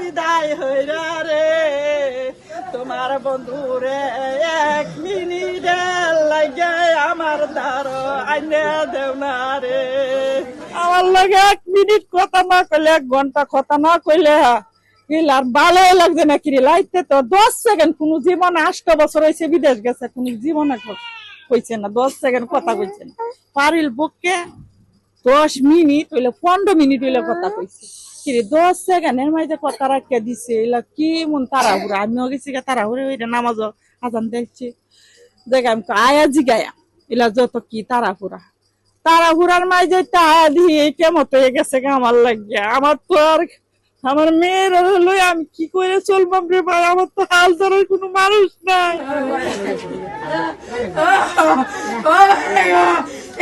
বিদায় হইরা রে তোমার বন্ধুরে 1 মিনিটের লাগে আমার দ্বারো আইনে দেও না রে। আমার লাগে 1 মিনিট কথা না কইলে 1 ঘন্টা কথা না কইলে আর ভালোই লাগছে না কিরে লাইতে তো 10 সেকেন্ড কোন জীবনে 8 বছর হয়েছে বিদেশ গেছে কোন জীবনে কইছে না 10 সেকেন্ড কথা কইছে না পারিল পক্ষে 10 মিনিট হইলে 15 মিনিট হইলে কথা কইছে কিরে 10 সেকেন্ডের মধ্যে কথা রাখিয়ে দিছে এলা কি মন তাড়াহুড়া আমিও গেছি তাড়াহুড়া ওইটা নামাজ আজান দেখছি দেখ আমি তো আয়া জিগায়া এলা যত কি তাড়াহুড়ার মাঝে আয়া দিয়ে কেমন হয়ে গেছে আমার লাগিয়া আমার তো আর আমার মেয়ের লই আমি কি করে চলবাম রে ভাই আমার তো হাল ধরার কোনো মানুষ নাই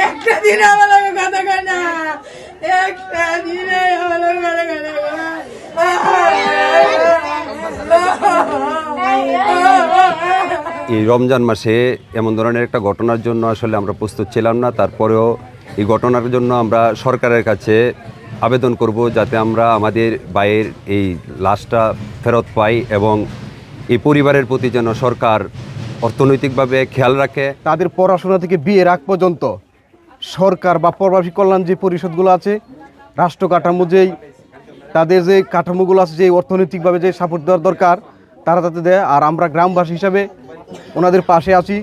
একটা দিন আমার লগে কথা কয় না একটা দিনে আমার লগে কথা কয় এই রমজান মাসে এমন ধরনের একটা ঘটনার জন্য আসলে আমরা প্রস্তুত ছিলাম না। তারপরেও এই ঘটনার জন্য আমরা সরকারের কাছে আবেদন করব যাতে আমরা আমাদের ভাইয়ের এই লাশটা ফেরত পাই এবং এই পরিবারের প্রতি যেন সরকার অর্থনৈতিকভাবে খেয়াল রাখে। তাদের পড়াশোনা থেকে বিয়ের আগ পর্যন্ত সরকার বা প্রবাসী কল্যাণ যে পরিষদগুলো আছে রাষ্ট্র কাঠামো যেই তাদের যে কাঠামোগুলো আছে যে অর্থনৈতিকভাবে যে সাপোর্ট দেওয়ার দরকার তারা তাতে দেয়। আর আমরা গ্রামবাসী হিসাবে ওনাদের পাশে আছি।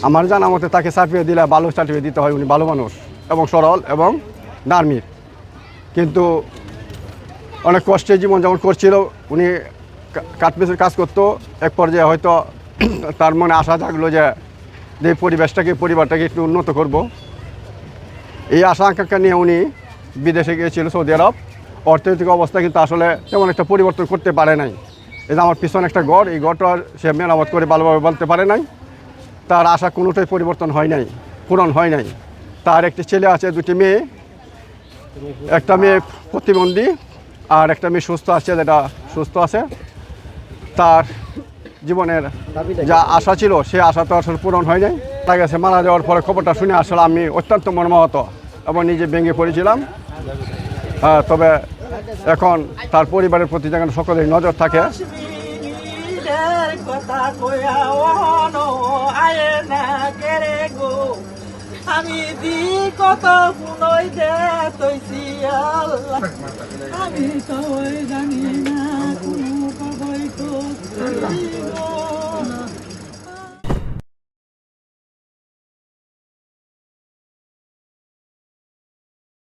আমার জানা মতে তাকে সার্টিফিকেট দিলে ভালো সার্টিফিকেট দিতে হয়, উনি ভালো মানুষ এবং সরল এবং ধার্মিক, কিন্তু অনেক কষ্টে জীবনযাপন করছিল। উনি কাঠমিস্ত্রির কাজ করতো, এক পর্যায়ে হয়তো তার মনে আশা থাকলো যে পরিবারটাকে একটু উন্নত করব। এই আশা আকাঙ্ক্ষা নিয়ে উনি বিদেশে গিয়েছিল সৌদি আরব। অর্থনৈতিক অবস্থা কিন্তু আসলে তেমন একটা পরিবর্তন করতে পারে নাই। এই যে আমার পিছনে একটা ঘর, এই ঘরটা সে মেরামত করে ভালোভাবে বলতে পারে নাই। তার আশা কোনোটাই পরিবর্তন হয় নাই, পূরণ হয় নাই। তার একটি ছেলে আছে, 2টি মেয়ে, একটা মেয়ে প্রতিবন্ধী আর একটা মেয়ে সুস্থ আছে, যেটা সুস্থ আছে। তার জীবনের যা আশা ছিল সে আশা তো আসলে পূরণ হয় নাই। মারা গেছে। মারা যাওয়ার পরে খবরটা শুনে আসলে আমি অত্যন্ত মর্মাহত এবং নিজে ভেঙে পড়েছিলাম। তবে এখন তার পরিবারের প্রতি যেন সকলের নজর থাকে। আমি দি কত পুনই দে তৈছি আল্লাহ আমি তো জানি না কোনো কবই তো